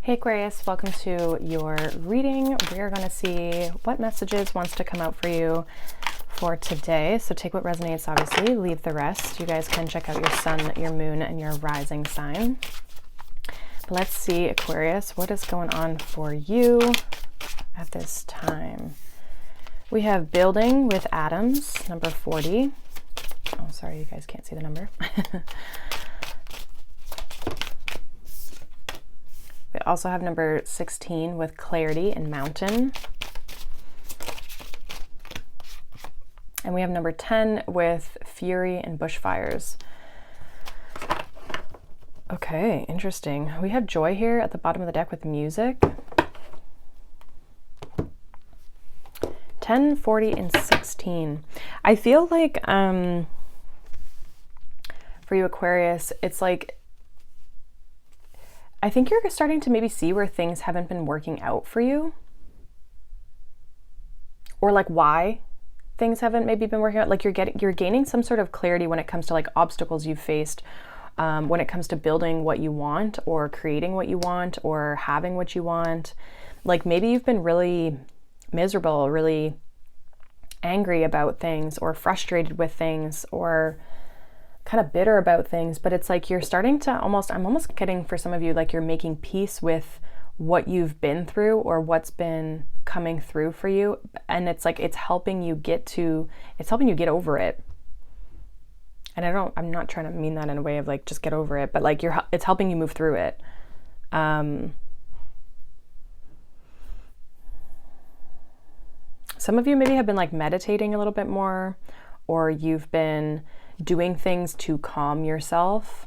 Hey Aquarius, welcome to your reading. We're going to see what messages wants to come out for you for today. So take what resonates, obviously, leave the rest. You guys can check out your sun, your moon, and your rising sign. But let's see, Aquarius, what is going on for you at this time? We have building with atoms, number 40. Oh, sorry, you guys can't see the number. We also have number 16 with clarity and mountain. And we have number 10 with fury and bushfires. Okay, interesting. We have joy here at the bottom of the deck with music. 10, 40, and 16. I feel like for you, Aquarius, it's like I think you're starting to maybe see where things haven't been working out for you, or like why things haven't maybe been working out. Like you're gaining some sort of clarity when it comes to like obstacles you've faced, when it comes to building what you want or creating what you want or having what you want. Like maybe you've been really miserable, really angry about things or frustrated with things or kind of bitter about things, but it's like you're starting to I'm almost getting for some of you like you're making peace with what you've been through or what's been coming through for you, and it's like it's helping you get over it. And I'm not trying to mean that in a way of like just get over it, but like it's helping you move through it. Some of you maybe have been like meditating a little bit more, or you've been doing things to calm yourself,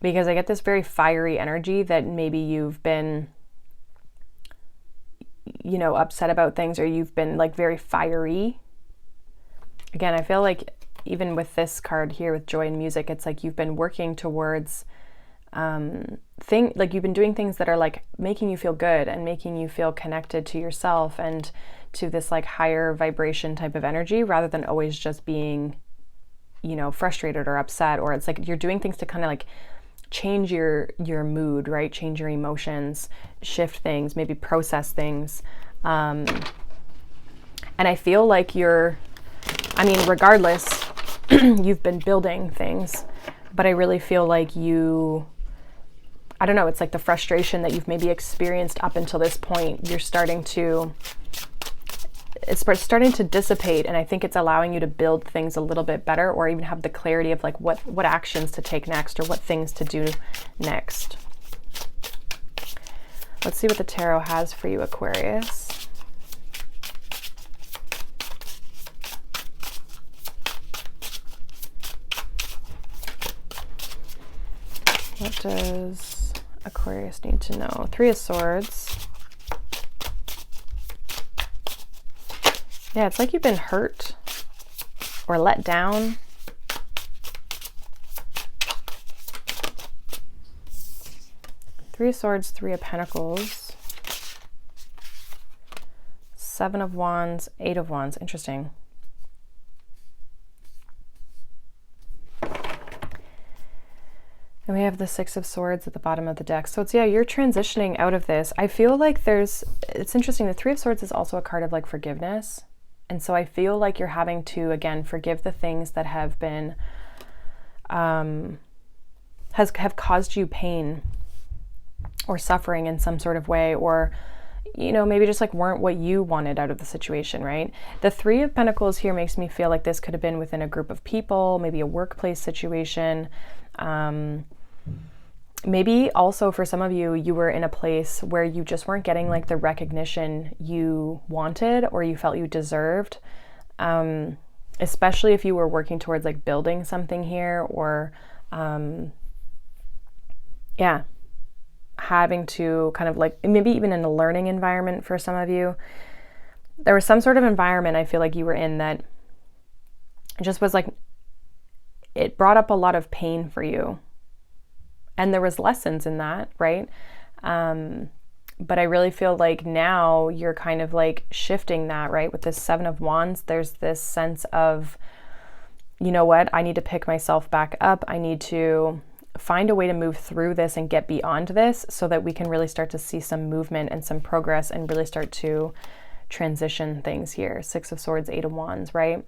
because I get this very fiery energy that maybe you've been, upset about things, or you've been like very fiery. Again, I feel like even with this card here with joy and music, it's like you've been working towards you've been doing things that are like making you feel good and making you feel connected to yourself and to this like higher vibration type of energy, rather than always just being, frustrated or upset. Or it's like you're doing things to kind of like change your mood, right? Change your emotions, shift things, maybe process things. And I feel like regardless, you've been building things, but I really feel like I don't know, it's like the frustration that you've maybe experienced up until this point, it's starting to dissipate, and I think it's allowing you to build things a little bit better, or even have the clarity of like what actions to take next or what things to do next. Let's see what the tarot has for you, Aquarius. What does Aquarius need to know? 3 of Swords. Yeah, it's like you've been hurt or let down. Three of Swords, 3 of Pentacles, 7 of Wands, 8 of Wands. Interesting. And we have the 6 of Swords at the bottom of the deck. So it's, you're transitioning out of this. I feel like it's interesting. The 3 of Swords is also a card of like forgiveness. And so I feel like you're having to, again, forgive the things that have been, have caused you pain or suffering in some sort of way, or, maybe just like weren't what you wanted out of the situation, right? The 3 of Pentacles here makes me feel like this could have been within a group of people, maybe a workplace situation. Maybe also for some of you, you were in a place where you just weren't getting like the recognition you wanted or you felt you deserved. Especially if you were working towards like building something here, or, having to kind of like, maybe even in a learning environment for some of you. There was some sort of environment I feel like you were in that just was like, it brought up a lot of pain for you. And there was lessons in that, right? But I really feel like now you're kind of like shifting that, right? With this 7 of Wands, there's this sense of, you know what? I need to pick myself back up. I need to find a way to move through this and get beyond this so that we can really start to see some movement and some progress and really start to transition things here. 6 of Swords, 8 of Wands, right?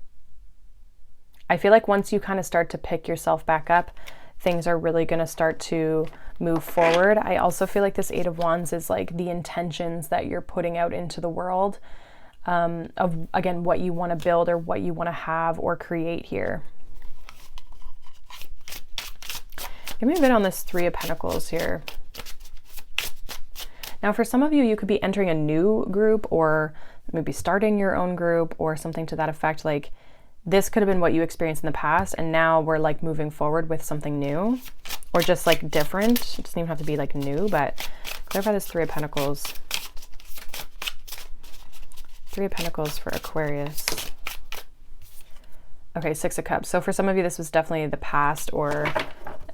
I feel like once you kind of start to pick yourself back up, things are really going to start to move forward. I also feel like this 8 of Wands is like the intentions that you're putting out into the world of, again, what you want to build or what you want to have or create here. Give me a bit on this 3 of Pentacles here. Now, for some of you, you could be entering a new group or maybe starting your own group or something to that effect. Like, this could have been what you experienced in the past, and now we're like moving forward with something new or just like different. It doesn't even have to be like new, but clarify this 3 of Pentacles. 3 of Pentacles for Aquarius. Okay, 6 of Cups. So for some of you, this was definitely the past or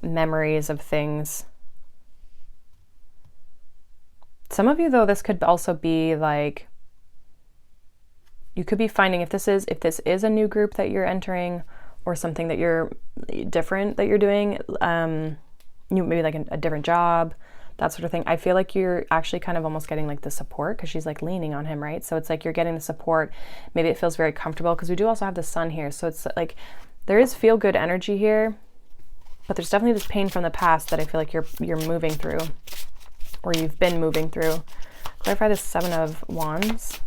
memories of things. Some of you, though, this could also be like, you could be finding if this is a new group that you're entering or something that you're different that you're doing, maybe like a different job, that sort of thing. I feel like you're actually kind of almost getting like the support because she's like leaning on him, right? So it's like you're getting the support. Maybe it feels very comfortable because we do also have the Sun here. So it's like there is feel good energy here, but there's definitely this pain from the past that I feel like you're moving through or you've been moving through. Clarify this 7 of Wands.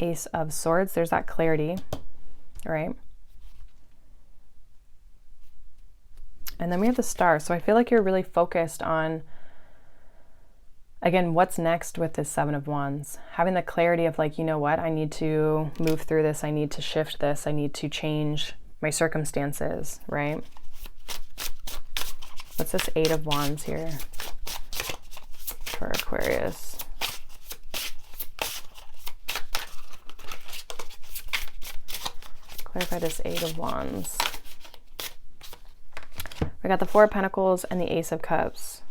Ace of Swords, there's that clarity, right? And then we have the Star. So I feel like you're really focused on, again, what's next with this 7 of Wands. Having the clarity of like, you know what, I need to move through this. I need to shift this. I need to change my circumstances, right? What's this 8 of Wands here for Aquarius? Clarify this 8 of Wands. We got the 4 of Pentacles and the Ace of Cups.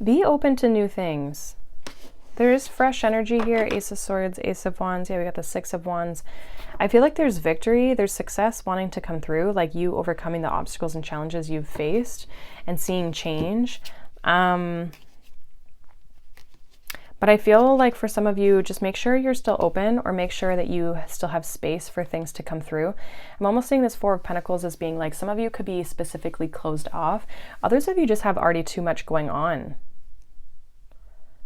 Be open to new things. There is fresh energy here. Ace of Swords, Ace of Wands. Yeah, we got the 6 of Wands. I feel like there's victory. There's success wanting to come through, like you overcoming the obstacles and challenges you've faced and seeing change. But I feel like for some of you, just make sure you're still open or make sure that you still have space for things to come through. I'm almost seeing this 4 of Pentacles as being like, some of you could be specifically closed off. Others of you just have already too much going on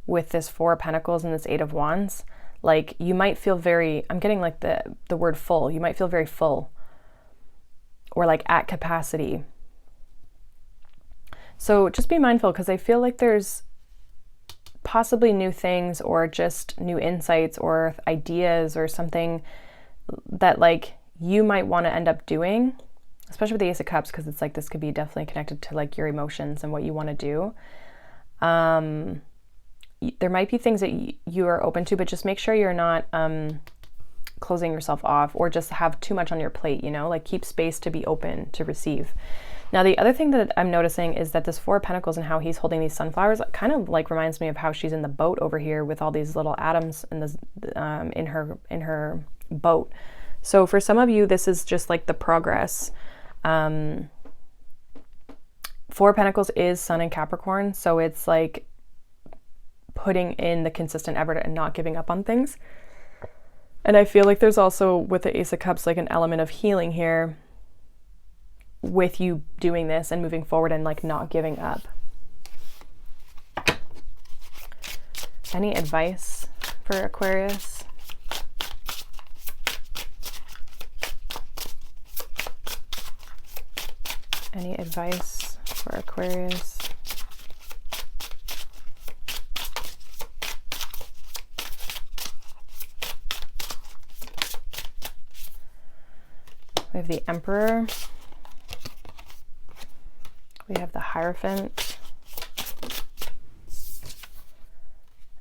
with this 4 of Pentacles and this 8 of Wands. Like you might feel very, I'm getting like the word full. You might feel very full or like at capacity. So just be mindful because I feel like there's possibly new things or just new insights or ideas or something that like you might want to end up doing, especially with the Ace of Cups, because it's like this could be definitely connected to like your emotions and what you want to do. There might be things that you are open to, but just make sure you're not closing yourself off or just have too much on your plate, you know, like keep space to be open to receive. Now, the other thing that I'm noticing is that this 4 of Pentacles and how he's holding these sunflowers kind of like reminds me of how she's in the boat over here with all these little atoms in this, in her boat. So for some of you, this is just like the progress. 4 of Pentacles is Sun in Capricorn, so it's like putting in the consistent effort and not giving up on things. And I feel like there's also with the Ace of Cups like an element of healing here with you doing this and moving forward and like not giving up. Any advice for Aquarius? Any advice for Aquarius? We have the Emperor. We have the Hierophant.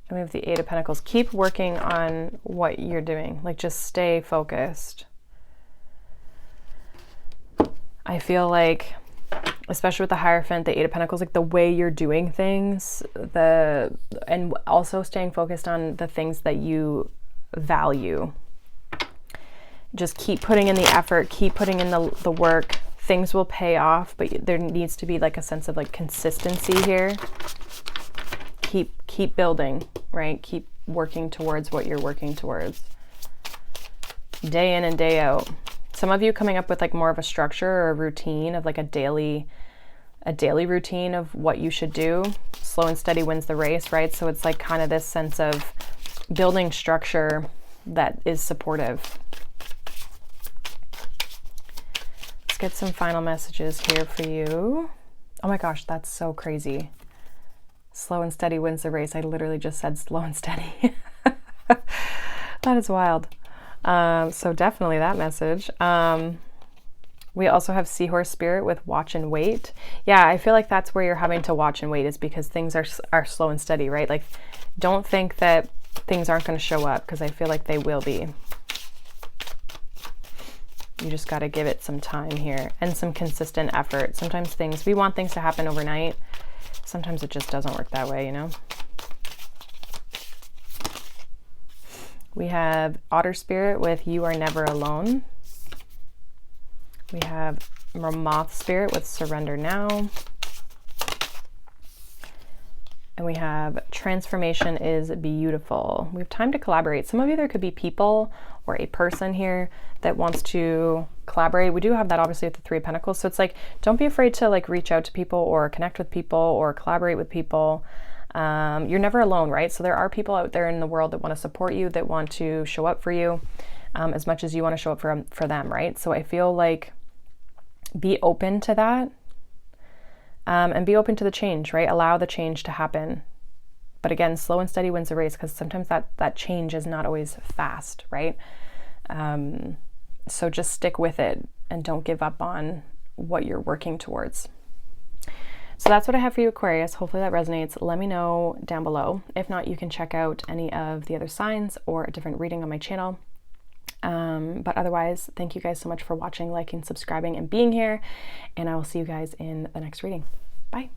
And we have the 8 of Pentacles. Keep working on what you're doing. Like just stay focused. I feel like especially with the Hierophant, the Eight of Pentacles, like the way you're doing things, and also staying focused on the things that you value. Just keep putting in the effort, keep putting in the work. Things will pay off, but there needs to be like a sense of like consistency here. Keep building, right? Keep working towards what you're working towards. Day in and day out. Some of you coming up with like more of a structure or a routine of like a daily routine of what you should do. Slow and steady wins the race, right? So it's like kind of this sense of building structure that is supportive. Let's get some final messages here for you. Oh my gosh, that's so crazy. Slow and steady wins the race. I literally just said slow and steady. That is wild. So definitely that message. We also have Seahorse Spirit with watch and wait. Yeah, I feel like that's where you're having to watch and wait, is because things are slow and steady, right? Like, don't think that things aren't going to show up, because I feel like they will be. You just got to give it some time here and some consistent effort. Sometimes we want things to happen overnight. Sometimes it just doesn't work that way, you know? We have Otter Spirit with You Are Never Alone. We have Moth Spirit with Surrender Now. And we have Transformation is Beautiful. We have time to collaborate. Some of you, there could be people or a person here that wants to collaborate. We do have that obviously with the Three of Pentacles. So it's like, don't be afraid to like reach out to people or connect with people or collaborate with people. You're never alone, right? So there are people out there in the world that want to support you, that want to show up for you as much as you want to show up for them, right? So I feel like be open to that. And be open to the change, right? Allow the change to happen. But again, slow and steady wins the race, because sometimes that change is not always fast, right? So just stick with it and don't give up on what you're working towards. So that's what I have for you, Aquarius. Hopefully that resonates. Let me know down below. If not, you can check out any of the other signs or a different reading on my channel. But otherwise, thank you guys so much for watching, liking, subscribing, and being here. And I will see you guys in the next reading. Bye.